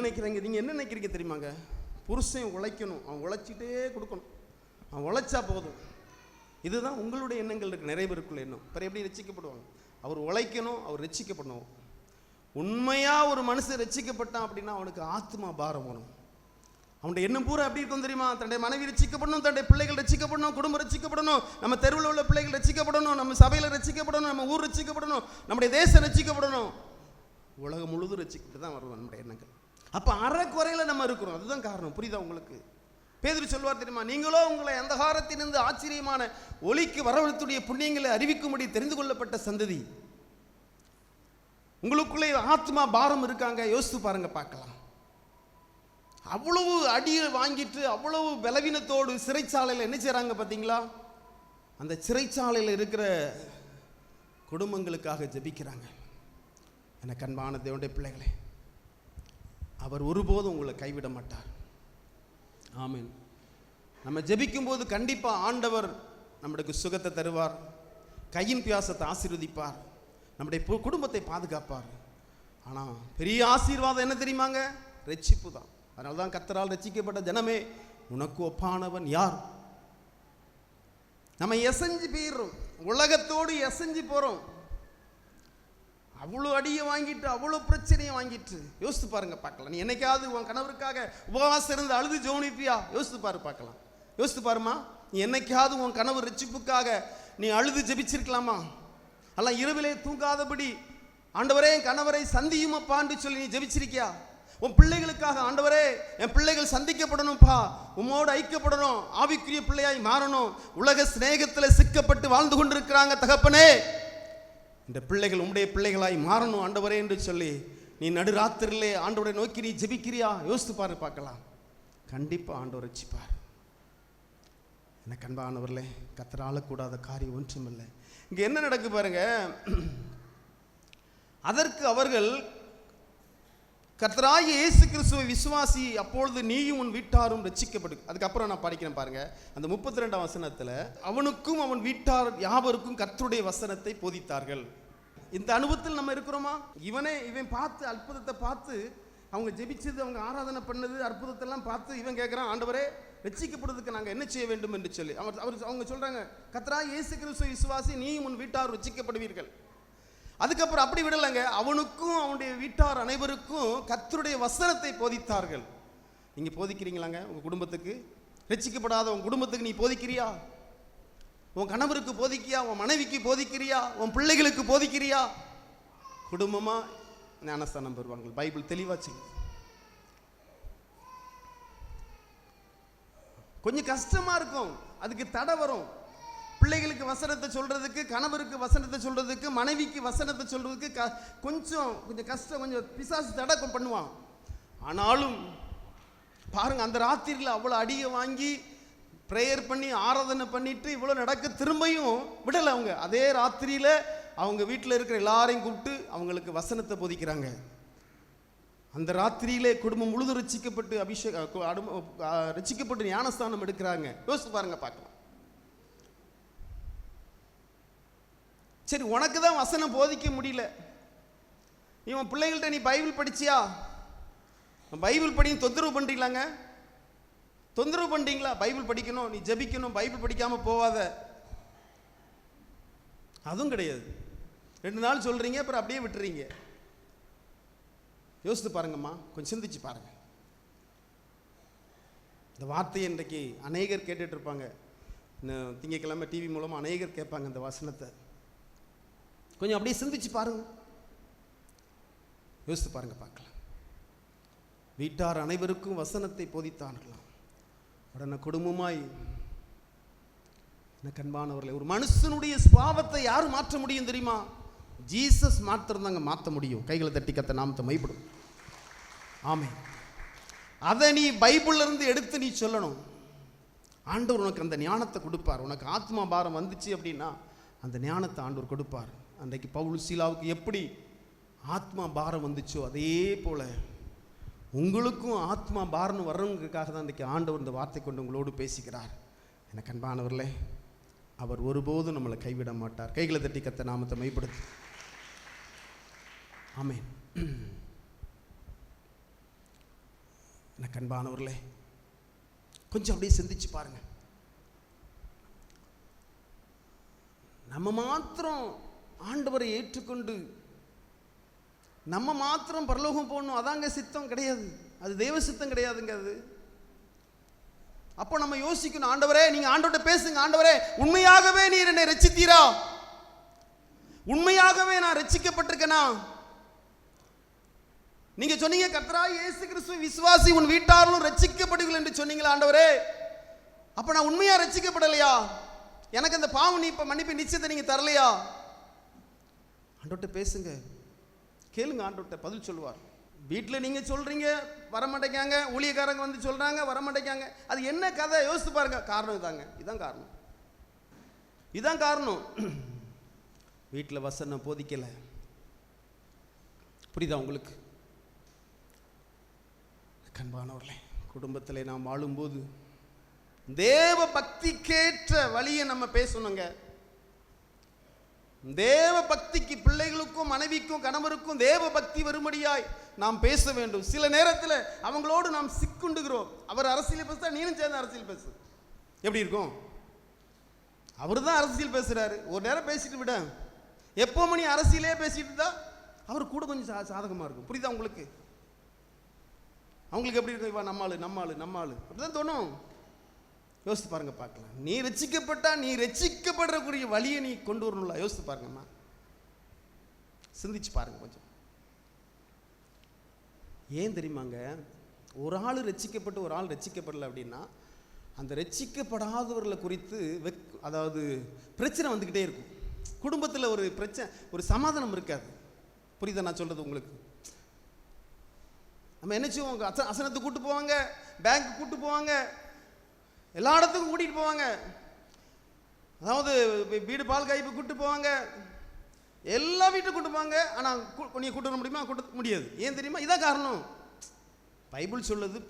நினைக்கிறீங்க தெரியுமாங்க? புருஷன் உழைக்கணும், அவன் உழைச்சிட்டே கொடுக்கணும், அவன் உழைச்சா போதும். இதுதான் உங்களுடைய எண்ணங்கள் இருக்கு, நிறைய பேருக்குள்ள எண்ணம். பிறகு எப்படி ரட்சிக்கப்படுவாங்க? அவர் உழைக்கணும், அவர் அவனுடைய எண்ணம் பூரா எப்படி இருக்கும் தெரியுமா? தன்னுடைய மனைவி ரட்சிக்கப்படணும், தன்னுடைய பிள்ளைகள் ரட்சிக்கப்படணும், குடும்பம் ரட்சிக்கப்படணும், நம்ம தெருவில் உள்ள பிள்ளைகள் ரட்சிக்கப்படணும், நம்ம சபையில் ரட்சிக்கப்படணும், நம்ம ஊர் ரட்சிக்கப்படணும், நம்முடைய தேசம் ரட்சிக்கப்படணும், உலகம் முழுதும் ரட்சிக்கப்பட்டு தான் வருவோம் நம்முடைய எண்ணங்கள். அப்போ அறக்குறையில் நம்ம இருக்கிறோம். அதுதான் காரணம். புரியுதா உங்களுக்கு? பேதுரு சொல்வார் தெரியுமா, நீங்களோ உங்களை அந்தகாரத்திலிருந்து ஆச்சரியமான ஒளிக்கு வரவழைத்துடைய புண்ணியங்களை அறிவிக்கும்படி தெரிந்து கொள்ளப்பட்ட சந்ததி. உங்களுக்குள்ளே ஆத்மா பாரம் இருக்காங்க, யோசித்து பாருங்க பார்க்கலாம். அவ்வளவு அடியை வாங்கிட்டு அவ்வளவு பலவீனத்தோடு சிறைச்சாலையில் என்ன செய்கிறாங்க பார்த்தீங்களா? அந்த சிறைச்சாலையில் இருக்கிற குடும்பங்களுக்காக ஜெபிக்கிறாங்க. எனக்கு அன்பான தேவனுடைய பிள்ளைகளே, அவர் ஒருபோதும் உங்களை கைவிட மாட்டார். ஆமென். நம்ம ஜெபிக்கும் போது கண்டிப்பாக ஆண்டவர் நம்மளுக்கு சுகத்தை தருவார், கையின் பியாசத்தை ஆசீர்வதிப்பார், நம்முடைய குடும்பத்தை பாதுகாப்பார். ஆனால் பெரிய ஆசீர்வாதம் என்ன தெரியுமாங்க? ரட்சிப்பு தான். அதனால தான் கர்த்தரால் ரட்சிக்கப்பட்ட ஜனமே உனக்கு ஒப்பானவன் யார்? நம்ம எசைஞ்சு போயிடுறோம், உலகத்தோடு எசைஞ்சு போகிறோம். அவ்வளோ அடியை வாங்கிட்டு அவ்வளோ பிரச்சனையை வாங்கிட்டு யோசித்து பாருங்க பார்க்கலாம். நீ என்னைக்காவது உன் கணவருக்காக உபவாசம் இருந்து அழுது ஜோனிப்பியா? யோசித்து பாரு பார்க்கலாம். யோசித்து பாருமா, நீ என்னைக்காவது உன் கணவர் ரட்சிப்புக்காக நீ அழுது ஜெபிச்சிருக்கலாமா? அல்ல இரவிலே தூங்காதபடி ஆண்டவரே என் கணவரை சந்தியுமப்பான்னு சொல்லி நீ ஜெபிச்சிருக்கியா? உன் பிள்ளைகளுக்காக ஆண்டவரே என் பிள்ளைகள் சந்திக்கப்படணும்ப்பா, உம்மோடு ஐக்கியப்படணும், ஆவிக்குரிய பிள்ளையாய் மாறணும், உலக சிநேகத்தில் சிக்கப்பட்டு வாழ்ந்து கொண்டிருக்கிறாங்க தகப்பனே, இந்த பிள்ளைகள் உம்முடைய பிள்ளைகளாய் மாறணும் ஆண்டவரே என்று சொல்லி நீ நடுராத்திரிலே ஆண்டவரை நோக்கி நீ ஜெபிக்கிறியா? யோசித்து பாரு பார்க்கலாம். கண்டிப்பாக ஆண்டவர் ரட்சிப்பார். எனக்கு அன்பானவர்களே, கர்த்தரால கூடாத காரியம் ஒன்றுமில்லை. இங்கே என்ன நடக்கு பாருங்க. அதற்கு அவர்கள் கர்த்தராகிய இயேசு கிறிஸ்துவை விசுவாசி, அப்பொழுது நீயும் உன் வீட்டாரும் ரட்சிக்கப்படு. அதுக்கப்புறம் நான் படிக்கிறேன் பாருங்க. அந்த 32ஆம் வசனத்தில் அவனுக்கும் அவன் வீட்டார் யாவருக்கும் கர்த்தருடைய வசனத்தை போதித்தார்கள். இந்த அனுபவத்தில் நம்ம இருக்கிறோமா? இவன் பார்த்து அற்புதத்தை பார்த்து அவங்க ஜெபிச்சது, அவங்க ஆராதனை பண்ணது, அற்புதத்தெல்லாம் பார்த்து இவன் கேட்குறான், ஆண்டவரே ரட்சிக்கப்படுறதுக்கு நாங்கள் என்ன செய்ய வேண்டும் என்று சொல்லி அவங்க சொல்கிறாங்க, கர்த்தராகிய இயேசு கிறிஸ்துவை விசுவாசி, நீயும் உன் வீட்டார் ரட்சிக்கப்படுவீர்கள். அதுக்கப்புறம் அப்படி விடலைங்க, அவனுக்கும் அவனுடைய வீட்டார் அனைவருக்கும் கர்த்தருடைய வசனத்தை போதித்தார்கள். நீங்கள் போதிக்கிறீங்களாங்க உங்கள் குடும்பத்துக்கு? ரட்சிக்கப்படாத உன் குடும்பத்துக்கு நீ போதிக்கிறியா? உன் கணவருக்கு போதிக்கிறியா? உன் மனைவிக்கு போதிக்கிறியா? உன் பிள்ளைகளுக்கு போதிக்கிறியா? குடும்பமாக ஞானஸ்தானம் பெறுவாங்க. பைபிள் தெளிவாச்சு. கொஞ்சம் கஷ்டமாக இருக்கும், அதுக்கு தடை வரும். பிள்ளைகளுக்கு வசனத்தை சொல்றதுக்கு, கணவருக்கு வசனத்தை சொல்றதுக்கு, மனைவிக்கு வசனத்தை சொல்றதுக்கு கொஞ்சம் கஷ்டம், கொஞ்சம் பிசாசு தடை பண்ணுவான். ஆனாலும் பாருங்க, அந்த ராத்திரியில் அவ்வளோ அடியை வாங்கி ப்ரேயர் பண்ணி ஆராதனை பண்ணிட்டு இவ்வளோ நடக்க திரும்பியும் விடலை. அவங்க அதே ராத்திரியில் அவங்க வீட்டில் இருக்கிற எல்லாரையும் கூப்பிட்டு அவங்களுக்கு வசனத்தை போதிக்கிறாங்க. அந்த ராத்திரியிலே குடும்பம் முழுதும் ரட்சிக்கப்பட்டு ரட்சிக்கப்பட்டு ஞானஸ்தானம் எடுக்கிறாங்க. யோசிச்சு பாருங்க பார்க்கலாம். சரி, உனக்கு தான் வசனம் போதிக்க முடியல, இவன் பிள்ளைகள்கிட்ட நீ பைபிள் படிச்சியா? பைபிள் படியும் தொந்தரவு பண்ணுறீங்களாங்க? தொந்தரவு பண்ணுறீங்களா? பைபிள் படிக்கணும், நீ ஜெபிக்கணும், பைபிள் படிக்காமல் போவாத. அதுவும் கிடையாது. 2 நாள் சொல்கிறீங்க, அப்புறம் அப்படியே விட்டுறீங்க. யோசித்து பாருங்கம்மா, கொஞ்சம் சிந்திச்சு பாருங்க. இந்த வார்த்தையை இன்றைக்கு அநேகர் கேட்டுட்டு இருப்பாங்க. திங்கட்கிழமை டிவி மூலமாக அநேகர் கேட்பாங்க இந்த வசனத்தை. கொஞ்சம் அப்படியே சிந்திச்சு பாருங்க, யோசித்து பாருங்க பார்க்கலாம். வீட்டார் அனைவருக்கும் வசனத்தை போதித்தார்களாம். உடனே குடும்பமாய், எனக்கு அன்பானவர்களே, ஒரு மனுஷனுடைய சுபாவத்தை யார் மாற்ற முடியும் தெரியுமா? ஜீசஸ் மாத்திரந்தாங்க மாற்ற முடியும். கைகளை தட்டி கத்த நாமத்தை மைப்படும். ஆமென். அதை நீ பைபிள்ல இருந்து எடுத்து நீ சொல்லணும். ஆண்டவர் உனக்கு அந்த ஞானத்தை கொடுப்பார். உனக்கு ஆத்மா பாரம் வந்துச்சு அப்படின்னா அந்த ஞானத்தை ஆண்டவர் கொடுப்பார். அன்றைக்கு பவுல் சீலாவுக்கு எப்படி ஆத்மா பாரம் வந்துச்சோ அதே போல உங்களுக்கும் ஆத்மா பாரம் வரணுங்கிறதுக்காக தான் இன்றைக்கி ஆண்டவர் இந்த வார்த்தை கொண்டு உங்களோடு பேசிக்கிறார். எனக்கு அன்பானவர்களே, அவர் ஒருபோதும் நம்மளை கைவிட மாட்டார். கைகளை தட்டி கத்த நாமத்தை மைப்படுத்து. ஆமென். எனக்கு அன்பானவர்களே, கொஞ்சம் அப்படியே சிந்திச்சு பாருங்க. நம்ம மாத்திரம் ஆண்டவரை ஏற்றுக்கொண்டு நம்ம மாத்திரம் பரலோகம் போகணும், அதாங்க சித்தம் கிடையாது. அது தேவ சித்தம் கிடையாதுங்க. அது அப்போ நம்ம யோசிக்கணும், ஆண்டவரே நீங்க ஆண்டவர்கிட்ட பேசுங்க, ஆண்டவரே உண்மையாகவே நீர் என்னை ரட்சித்தீரா, உண்மையாகவே நான் ரட்சிக்கப்பட்டிருக்கேனா? நீங்க சொன்னீங்க கர்த்தராகிய இயேசு கிறிஸ்து விசுவாசி உன் வீட்டாரும் ரட்சிக்கப்படுவீர்கள் என்று சொன்னீங்களா ஆண்டவரே, அப்ப நான் உண்மையா ரட்சிக்கப்படலையா? எனக்கு அந்த பாவ மன்னிப்பு நிச்சயத்தை நீங்க தரலையா? ஆண்டவர்கிட்ட பேசுங்க, கேளுங்க, ஆண்டவர்கிட்ட பதில் சொல்லுவார். வீட்டில் நீங்க சொல்றீங்க வரமாட்டேங்காங்க, ஊழியக்காரங்க வந்து சொல்றாங்க வரமாட்டேங்காங்க, அது என்ன கதை யோசித்து பாருங்க. காரணம் இதாங்க, இதான் காரணம். வீட்டில் வசனம் போதிக்கல. புரியுதா உங்களுக்கு? கண்பானவர்களே, குடும்பத்தில் நாம் வாழும்போது தேவ பக்திக்கேற்ற வழியை நம்ம பேசணுங்க. தேவ பக்திக்கு பிள்ளைகளுக்கும் மனைவிக்கும் கணவருக்கும் தேவ பக்தி வரும்படியாய் நாம் பேச வேண்டும். சில நேரத்தில் அவங்களோடு நாம் சிக்குண்டுகிறோம். அவர் அரசியல் பேசுறா, நீனும் சேர்ந்து அரசியல் பேசு. எப்படி இருக்கும்? அவர் தான் அரசியல் பேசுறாரு, ஒரு நேரம் பேசிட்டு விட, எப்போ நீ அரசியலே பேசிட்டு இருந்தா அவர் கூட கொஞ்சம் சாதகமா இருக்கும். புரியுதா உங்களுக்கு? அவங்களுக்கு எப்படி இருக்கும்? இவா நம்மாளு அப்படிதான் தோணும். யோசித்து பாருங்க, பார்க்கலாம். நீ ரட்சிக்கப்பட்டா நீ ரட்சிக்கப்படுறக்கூடிய வழியை நீ கொண்டு வரணும்ல. யோசித்து பாருங்கம்மா, சிந்திச்சு பாருங்க கொஞ்சம். ஏன் தெரியுமாங்க, ஒரு ஆள் ரட்சிக்கப்பட்டு ஒரு ஆள் ரட்சிக்கப்படலை அப்படின்னா அந்த ரட்சிக்கப்படாதவர்களை குறித்து அதாவது பிரச்சனை வந்துக்கிட்டே இருக்கும். குடும்பத்தில் ஒரு பிரச்சனை, ஒரு சமாதானம் இருக்காது. புரியுதா நான் சொல்றது உங்களுக்கு? நம்ம என்ன செய்வோம், அசனத்துக்கு கூட்டு போவாங்க, பேங்க் கூட்டு போவாங்க, எல்லா இடத்துக்கும் கூட்டிகிட்டு போவாங்க, அதாவது வீடு பால் காய்ப்பு கூட்டு போவாங்க, எல்லா வீட்டுக்கும் கூட்டு போவாங்க. ஆனால் நீ கூட்டு வர முடியுமா? கூட்ட முடியாது. ஏன் தெரியுமா? இதான் காரணம். பைபிள் சொல்லுது,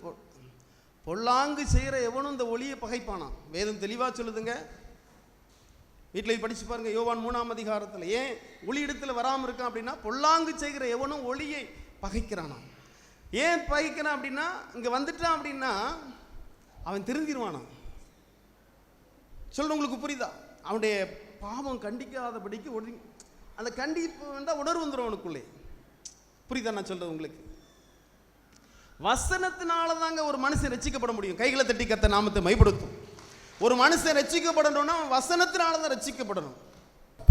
பொல்லாங்கு செய்கிற எவனும் இந்த ஒளியை பகைப்பானா. வேதம் தெளிவாக சொல்லுதுங்க. வீட்டில் படிச்சு பாருங்க, யோவான் 3ஆம் அதிகாரத்தில். ஏன் ஒளி இடத்துல வராமல் இருக்கான் அப்படின்னா, பொல்லாங்கு செய்கிற எவனும் ஒளியை பகைக்கிறானா. ஏன் பகைக்கிறான் அப்படின்னா, இங்கே வந்துட்டான் அப்படின்னா அவன் திருந்திடுவானா. சொல்ல உங்களுக்கு புரியுதா? அவனுடைய பாவம் கண்டிக்காதபடிக்கு அந்த கண்டிப்பு வந்தால் உணர்வு வந்துடும் அவனுக்குள்ளே. புரியுதா நான் சொல்றது உங்களுக்கு? வசனத்தினால தாங்க ஒரு மனுஷன் ரட்சிக்கப்பட முடியும். கைகளை தட்டி கர்த்தர் நாமத்தை மைப்படுத்தும். ஒரு மனுஷன் ரட்சிக்கப்படணும்னா வசனத்தினால தான் ரட்சிக்கப்படணும்.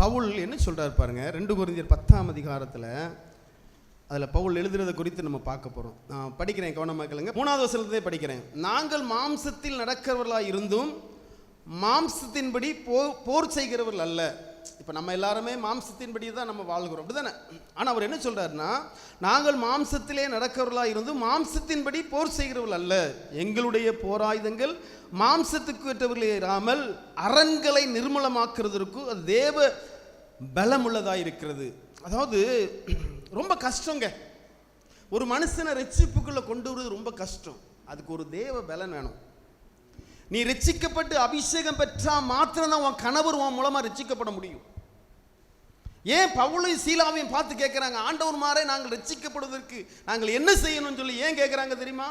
பவுல் என்ன சொல்றாரு பாருங்க, 2 கொரிந்தியர் 10ஆம் அதிகாரத்தில். அதில் பவுல் எழுதுறதை குறித்து நம்ம பார்க்க போகிறோம். நான் படிக்கிறேன், கவனமாக கேளுங்க. 3வது வசனத்தை படிக்கிறேன். நாங்கள் மாம்சத்தில் நடக்கிறவர்களாக இருந்தும் மாம்சத்தின்படி போர் செய்கிறவர்கள் அல்ல. இப்போ நம்ம எல்லாருமே மாம்சத்தின்படி தான் நம்ம வாழ்கிறோம், அப்படிதானே? ஆனால் அவர் என்ன சொல்றாருன்னா, நாங்கள் மாம்சத்திலே நடக்கிறவர்களாக இருந்தும் மாம்சத்தின்படி போர் செய்கிறவர்கள் அல்ல. எங்களுடைய போராயுதங்கள் மாம்சத்துக்கு ஏற்றவர்களே இராமல் அரண்களை நிர்மூலமாக்குறதற்கு அது தேவ பலமுள்ளதாக இருக்கிறது. அதாவது ரொம்ப கஷ்டங்க. ஒரு மனுஷனை ரட்சிப்புக்குள்ள கொண்டு வருவது ரொம்ப கஷ்டம். அதுக்கு ஒரு தேவ பலன் வேணும். நீ ரட்சிக்கப்பட்டு அபிஷேகம் பெற்றா மாத்திரம் தான் உன் கணவர் உன் மூலமா ரட்சிக்கப்பட முடியும். ஏன் பவுலையும் சீலாவையும் பார்த்து கேட்கிறாங்க, ஆண்டவர் மாறே நாங்கள் ரட்சிக்கப்படுவதற்கு நாங்கள் என்ன செய்யணும்னு சொல்லி ஏன் கேட்குறாங்க தெரியுமா?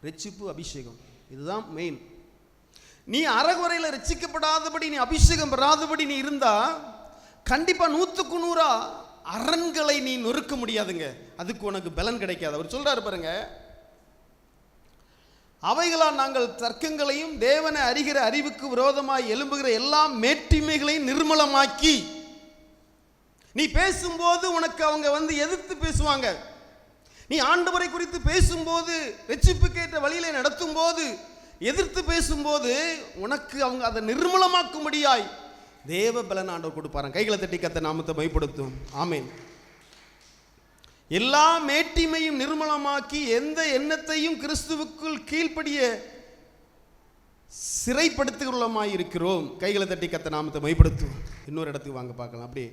ரட்சிப்பு, அபிஷேகம், இதுதான் மெயின். நீ அறகுறையில் ரட்சிக்கப்படாதபடி, நீ அபிஷேகம் பெறாதபடி நீ இருந்தா கண்டிப்பா 100க்கு 100 அரண்களை நீ நொறுக்க முடியாதுங்க. அதுக்கு உனக்கு பலன் கிடைக்காது. அவர் சொல்றாரு பாருங்க, அவைகளால் நாங்கள் தர்க்கங்களையும் தேவனை அறிகிற அறிவுக்கு விரோதமாய் எழும்புகிற எல்லா மேட்டிமைகளையும் நிர்மூலமாக்கி. நீ பேசும்போது உனக்கு அவங்க எதிர்த்து பேசுவாங்க. நீ ஆண்டவரை குறித்து பேசும்போது, ரட்சிப்புக்கேற்ற வழியிலே நடத்தும் போது, எதிர்த்து பேசும்போது உனக்கு அவங்க அதை நிர்மூலமாக்கும்படியாய் தேவ பலன் ஆண்டவர் கொடுப்பாராம். கைகளை தட்டி கர்த்தர் நாமத்தை மைப்படுத்தும். ஆமென். எல்லா மேட்டிமையும் நிர்மூலமாக்கி எந்த எண்ணத்தையும் கிறிஸ்துவுக்குள் கீழ்ப்படிய சிறைப்படுத்துகிறவர்களாய் இருக்கிறோம். கைகளை தட்டி கர்த்தர் நாமத்தை மைப்படுத்தும். இன்னொரு இடத்துக்கு வாங்க பார்க்கலாம். அப்படியே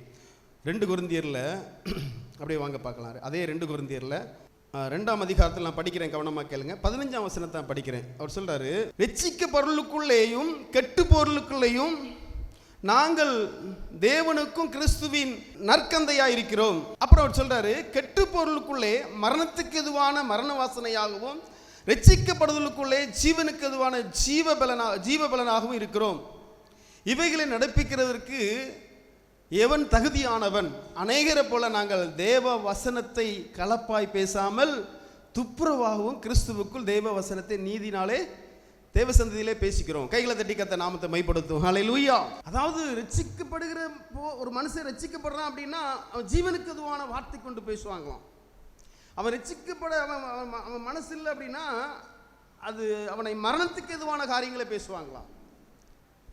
2 கொரிந்தியர்ல அப்படியே வாங்க பார்க்கலாம். அதே 2 கொரிந்தியர்ல 2ஆம் அதிகாரத்தில் நான் படிக்கிறேன், கவனமாக கேளுங்க. 15ஆம் வசனத்தை படிக்கிறேன். அவர் சொல்றாரு, ரட்சிக்க பொருளுக்குள்ளேயும் கெட்டு பொருளுக்குள்ளேயும் நாங்கள் தேவனுக்கும் கிறிஸ்துவின் நற்கந்தையாக இருக்கிறோம். அப்புறம் அவர் சொல்றாரு, கெட்டு பொருளுக்குள்ளே மரணத்துக்கு எதுவான மரண வாசனையாகவும் ரட்சிக்கப்படுதலுக்குள்ளே ஜீவனுக்கு எதுவான ஜீவபலனாகவும் இருக்கிறோம். இவைகளை நடப்பிக்கிறதற்கு எவன் தகுதியானவன்? அநேகரை போல நாங்கள் தேவ வசனத்தை கலப்பாய் பேசாமல் துப்புரவாகவும் கிறிஸ்துவுக்குள் தேவ வசனத்தை நீதினாலே தேவ சந்ததியிலே பேசிக்கிறோம். கைகளை தட்டி கர்த்தர் நாமத்தை மைப்படுத்தும். ஹல்லேலூயா. அதாவது ரட்சிக்கப்படுகிற ஒரு மனுஷன் ரட்சிக்கப்படுறான் அப்படின்னா அவன் ஜீவனுக்கு எதுவான வார்த்தை கொண்டு பேசுவாங்களாம். அவன் ரட்சிக்கப்பட அவன் மனசு இல்லை அப்படின்னா அது அவனை மரணத்துக்கு எதுவான காரியங்களை பேசுவாங்களாம்.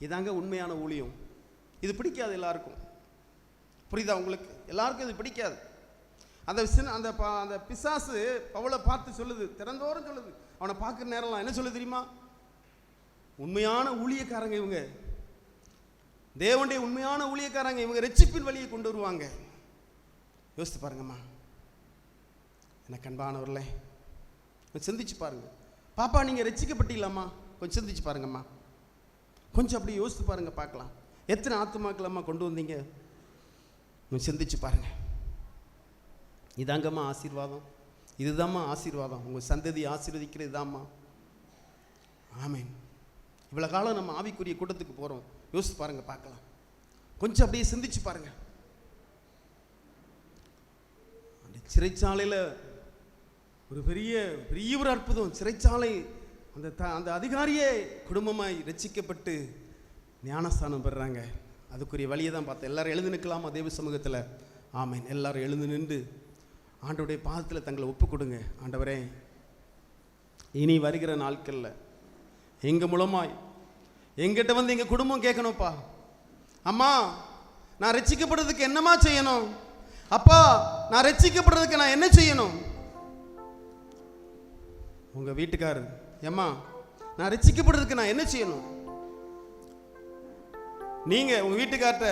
இதாங்க உண்மையான ஊழியம். இது பிடிக்காது எல்லாருக்கும். புரியுதா உங்களுக்கு? எல்லாருக்கும் இது பிடிக்காது. அந்த பிசாசு பவுலை பார்த்து சொல்லுது, திறந்தோறும் சொல்லுது, அவனை பார்க்குற நேரம்லாம் என்ன சொல்லுது தெரியுமா? உண்மையான ஊழியக்காரங்க இவங்க, தேவனுடைய உண்மையான ஊழியக்காரங்க இவங்க ரட்சிப்பின் வழியை கொண்டு வருவாங்க. யோசித்து பாருங்கம்மா. எனக்கு அன்பானவர்களே, கொஞ்சம் சிந்திச்சு பாருங்க. பாப்பா நீங்கள் ரட்சிக்கப்பட்டீங்களாம்மா? கொஞ்சம் சிந்திச்சு பாருங்கம்மா. கொஞ்சம் அப்படி யோசித்து பாருங்க, பார்க்கலாம். எத்தனை ஆத்துமாக்களம்மா கொண்டு வந்தீங்க? கொஞ்சம் சிந்திச்சு பாருங்க. இதாங்கம்மா ஆசீர்வாதம். இதுதாம்மா ஆசீர்வாதம். உங்கள் சந்ததி ஆசீர்வதிக்கிறது இதாம்மா. ஆமேன். இவ்வளோ காலம் நம்ம ஆவிக்குரிய கூட்டத்துக்கு போகிறோம். யோசித்து பாருங்க, பார்க்கலாம். கொஞ்சம் அப்படியே சிந்திச்சு பாருங்க. அந்த சிறைச்சாலையில் ஒரு பெரிய ஒரு அற்புதம். சிறைச்சாலை அந்த அதிகாரியே குடும்பமாய் ரட்சிக்கப்பட்டு ஞானஸ்தானம் பெறுறாங்க. அதுக்குரிய வழியை தான் பார்த்தேன். எல்லாரும் எழுந்து நிற்கலாமா தேவ சமூகத்தில்? ஆமேன். எல்லாரும் எழுந்து நின்று ஆண்டவருடைய பாதத்தில் தங்களை ஒப்பு கொடுங்க. ஆண்டவரே, இனி வருகிற நாட்களில் எங்கள் மூலமாய் எங்கிட்ட வந்து எங்கள் குடும்பம் கேட்கணும்ப்பா, அம்மா நான் ரட்சிக்கப்படுறதுக்கு என்னம்மா செய்யணும்? அப்பா நான் ரட்சிக்கப்படுறதுக்கு நான் என்ன செய்யணும்? உங்கள் வீட்டுக்காரர், ஏம்மா நான் ரட்சிக்கப்படுறதுக்கு நான் என்ன செய்யணும்? நீங்கள் உங்கள் வீட்டுக்கார்ட்ட,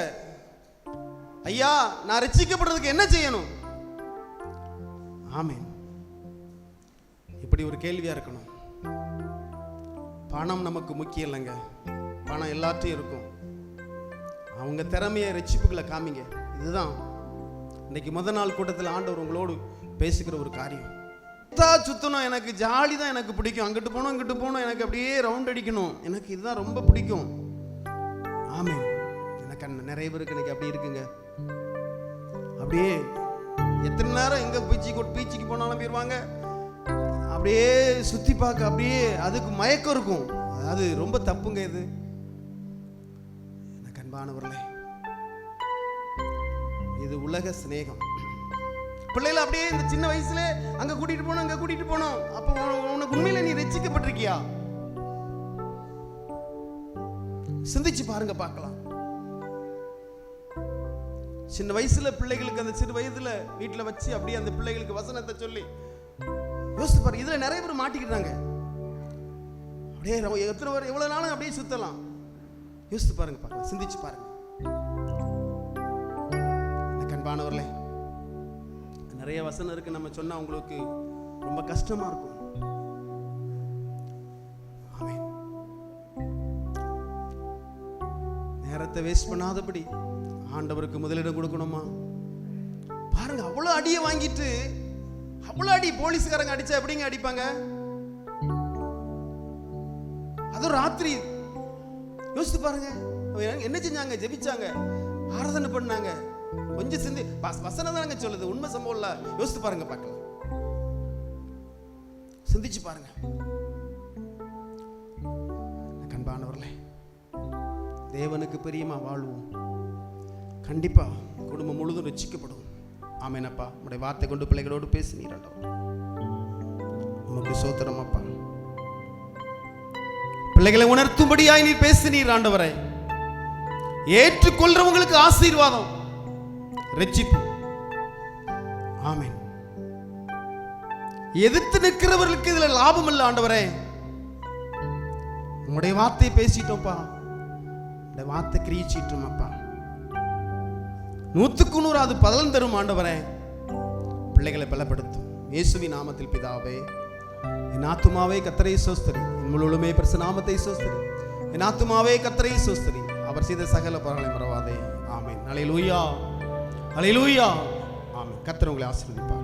ஐயா நான் ரட்சிக்கப்படுறதுக்கு என்ன செய்யணும்? ஆமேன். இப்படி ஒரு கேள்வியாக இருக்கணும். பணம் நமக்கு முக்கியம் இல்லைங்க. பணம் எல்லாத்தையும் இருக்கும். அவங்க திறமையை ரட்சிப்புகளை காமிங்க. இதுதான் இன்னைக்கு முதல் நாள் கூட்டத்தில் ஆண்டவர் உங்களோடு பேசுகிற ஒரு காரியம். சுத்தணும் எனக்கு ஜாலி தான் எனக்கு பிடிக்கும். அங்கிட்டு போகணும் இங்கிட்டு போகணும், எனக்கு அப்படியே ரவுண்ட் அடிக்கணும், எனக்கு இதுதான் ரொம்ப பிடிக்கும். ஆமேன். எனக்கு நிறைய பேருக்கு இன்னைக்கு அப்படி இருக்குங்க. அப்படியே எத்தனை நேரம் எங்க பீச்சுக்கு போனாலும் போயிடுவாங்க. அப்படியே சுத்தி பார்க்க அப்படியே அதுக்கு மயக்கம் இருக்கும். அது ரொம்ப தப்புங்க. இது எனக்கு அன்பானவர்களே, இது உலக சிநேகம். பிள்ளைகளை அப்படியே இந்த சின்ன வயசுல அங்க கூட்டிட்டு போனோம் அங்க கூட்டிட்டு போனோம். அப்ப உனக்கு உண்மையில நீ ரட்சிக்கப்பட்டிருக்கியா? சிந்திச்சு பாருங்க, பார்க்கலாம். சின்ன வயசுல பிள்ளைகளுக்கு அந்த சிறு வயதுல வீட்டுல வச்சு அப்படியே அந்த பிள்ளைகளுக்கு வசனத்தை சொல்லி யோசிச்சு பாருங்க. இதுல நிறைய பேர் மாட்டிக்கிட்டாங்க. அப்படியே எத்தனை பேர் எவ்வளவு நாளும் அப்படியே சுத்தலாம். யோசிச்சு பாருங்க, பார்க்கலாம். சிந்திச்சு பாருங்க. அன்பானவர்களே, நிறைய வசனம் இருக்கு. நம்ம சொன்னா உங்களுக்கு ரொம்ப கஷ்டமா இருக்கும். ஆமென். நேரத்தை வேஸ்ட் பண்ணாதபடி ஆண்டவருக்கு முதலிடம் கொடுக்கணுமா? பாருங்க, அவ்வளவு அடியை வாங்கிட்டு, அவ்வளவு அடி போலீஸ்காரங்க அடிச்சா எப்படிங்க அடிப்பாங்க? அதுவும் ராத்திரி. யோசித்து பாருங்க, என்ன செஞ்சாங்க? ஜெபிச்சாங்க, ஆராதனை பண்ணாங்க. கொஞ்சம் சிந்தி வசனம் தாங்க சொல்லுது, உண்மை சம்பவம் இல்ல. யோசித்து பாருங்க, பார்க்கலாம். சிந்திச்சு பாருங்க. அன்பானவர்களே, தேவனுக்கு பிரியமா வாழ்வோம். கண்டிப்பா குடும்பம் முழுதும் ரட்சிக்கப்படும். ஆமெனப்பா. உடைய வார்த்தை கொண்டு பிள்ளைகளோடு பேசினீர். நமக்கு சோத்திரம் அப்பா. பிள்ளைகளை உணர்த்தும்படியாய் நீர் பேசினீர் ஆண்டவரே. ஏற்றுக்கொள்றவங்களுக்கு ஆசீர்வாதம், ரட்சிப்பு. ஆமென். எதிர்த்து நிற்கிறவர்களுக்கு இதுல லாபம் இல்லை ஆண்டவரே. உங்களுடைய வார்த்தை பேசிட்டோம்ப்பா. உங்களுடைய வார்த்தை கிரியிச்சிட்டோம் அப்பா. 100க்கு 100 அது பலன் தரும் ஆண்டவரே. பிள்ளைகளை பலப்படுத்தும் இயேசுவின் நாமத்தில் பிதாவே. என் ஆத்துமாவே கர்த்தரை ஸ்தோத்திரி, என் முழுமே பரிசுத்த நாமத்தை ஸ்தோத்திரி. என் ஆத்துமாவே கர்த்தரை ஸ்தோத்திரி, அவர் செய்த சகல பரங்களை மறவாதே. ஆமென். அல்லேலூயா, அல்லேலூயா. ஆமென். கர்த்தர் உங்களை ஆசீர்வதிப்பார்.